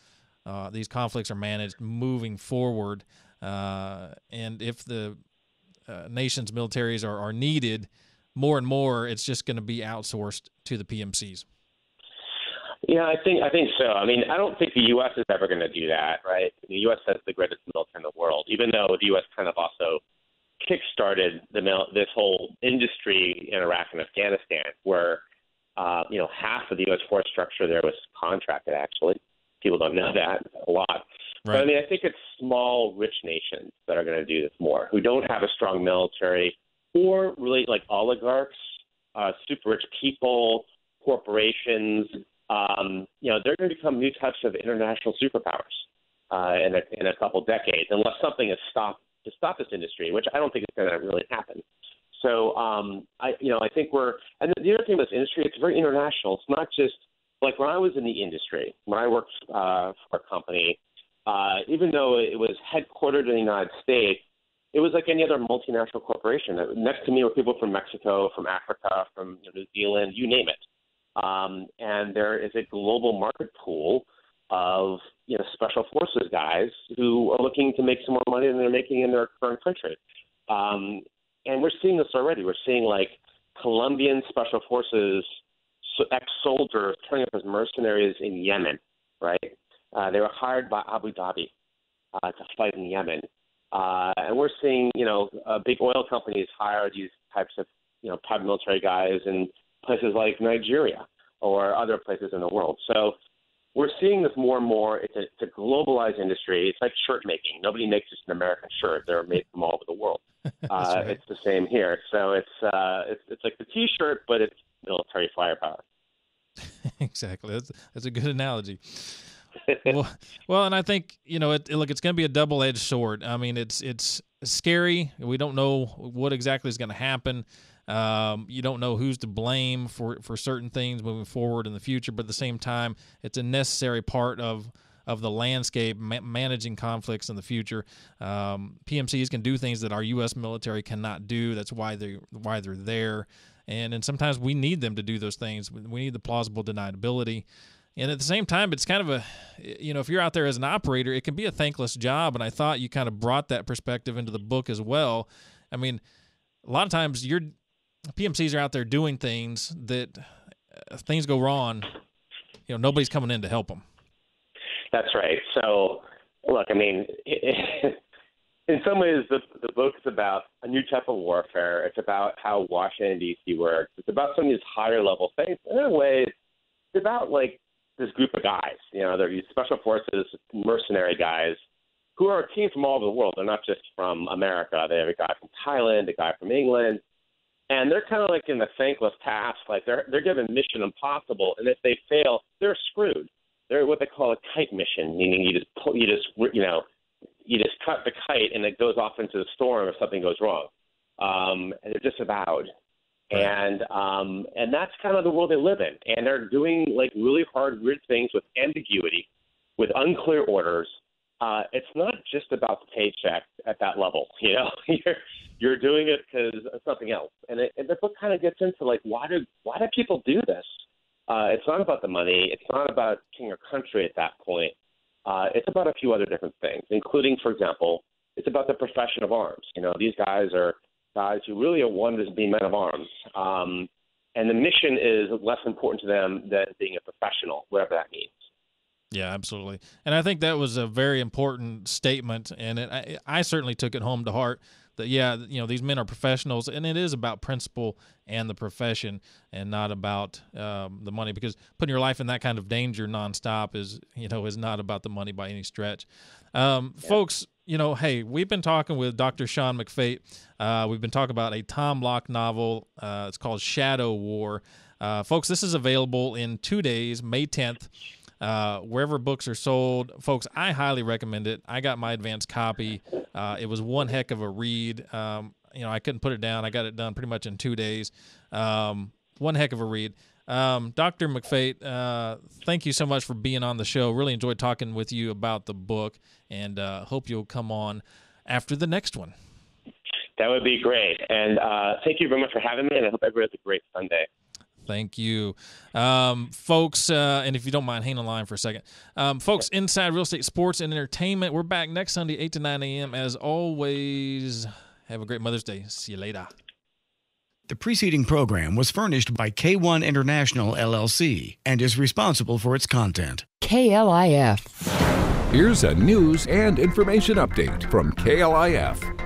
these conflicts are managed moving forward. And if the nation's militaries are needed more and more, it's just going to be outsourced to the PMCs. Yeah, I think so. I mean, I don't think the U.S. is ever going to do that, right? The U.S. has the greatest military in the world, even though the U.S. kind of also kick-started this whole industry in Iraq and Afghanistan, where half of the U.S. force structure there was contracted. Actually, people don't know that a lot. Right. But I mean, I think it's small, rich nations that are going to do this more, who don't have a strong military, or really like oligarchs, super rich people, corporations. They're going to become new types of international superpowers in a couple decades, unless something is stopped to stop this industry, which I don't think is going to really happen. So I think and the other thing about this industry, it's very international. It's not just like when I was in the industry, when I worked for a company, even though it was headquartered in the United States, it was like any other multinational corporation. Next to me were people from Mexico, from Africa, from New Zealand, you name it. And there is a global market pool of special forces guys who are looking to make some more money than they're making in their current country. And we're seeing this already. We're seeing like Colombian special forces, ex-soldiers turning up as mercenaries in Yemen, right? They were hired by Abu Dhabi to fight in Yemen. And we're seeing, big oil companies hire these types of, private military guys in places like Nigeria or other places in the world. So we're seeing this more and more. It's a globalized industry. It's like shirt making. Nobody makes just an American shirt. They're made from all over the world. Right. It's the same here. So it's like the T-shirt, but it's military firepower. Exactly. That's a good analogy. well, and I think it's going to be a double-edged sword. I mean, it's scary. We don't know what exactly is going to happen. You don't know who's to blame for certain things moving forward in the future, but at the same time, it's a necessary part of the landscape, managing conflicts in the future. PMCs can do things that our U.S. military cannot do. That's why they're there, and sometimes we need them to do those things. We need the plausible deniability. And at the same time, it's kind of if you're out there as an operator, it can be a thankless job. And I thought you kind of brought that perspective into the book as well. I mean, a lot of times PMCs are out there doing things that things go wrong. Nobody's coming in to help them. That's right. So, look, I mean, in some ways, the book is about a new type of warfare. It's about how Washington, D.C. works. It's about some of these higher level things. In a way, it's about like this group of guys. They're these special forces, mercenary guys who are teams from all over the world. They're not just from America. They have a guy from Thailand, a guy from England. And they're kind of like in the thankless task, like they're given mission impossible, and if they fail, they're screwed. They're what they call a kite mission, meaning you just cut the kite and it goes off into the storm if something goes wrong, and they're disavowed. And that's kind of the world they live in, and they're doing like really hard, weird things with ambiguity, with unclear orders. It's not just about the paycheck at that level, you know. You're doing it because of something else, and the book kind of gets into like why do people do this? It's not about the money. It's not about king or country at that point. It's about a few other different things, including, for example, it's about the profession of arms. You know, these guys are guys who really are wanted as being men of arms, and the mission is less important to them than being a professional, whatever that means. Yeah, absolutely. And I think that was a very important statement, and I certainly took it home to heart that, yeah, you know, these men are professionals, and it is about principle and the profession and not about the money, because putting your life in that kind of danger nonstop is not about the money by any stretch. Folks, you know, hey, we've been talking with Dr. Sean McFate. We've been talking about a Tom Locke novel. It's called Shadow War. Folks, this is available in 2 days, May 10th. Wherever books are sold. Folks, I highly recommend it. I got my advanced copy. It was one heck of a read. I couldn't put it down. I got it done pretty much in 2 days. One heck of a read. Dr. McFate, thank you so much for being on the show. Really enjoyed talking with you about the book, and hope you'll come on after the next one. That would be great. And thank you very much for having me, and I hope everybody has a great Sunday. Thank you. Folks, and if you don't mind, hang on the line for a second. Folks, Inside Real Estate Sports and Entertainment, we're back next Sunday, 8 to 9 a.m. As always, have a great Mother's Day. See you later. The preceding program was furnished by K1 International, LLC, and is responsible for its content. KLIF. Here's a news and information update from KLIF.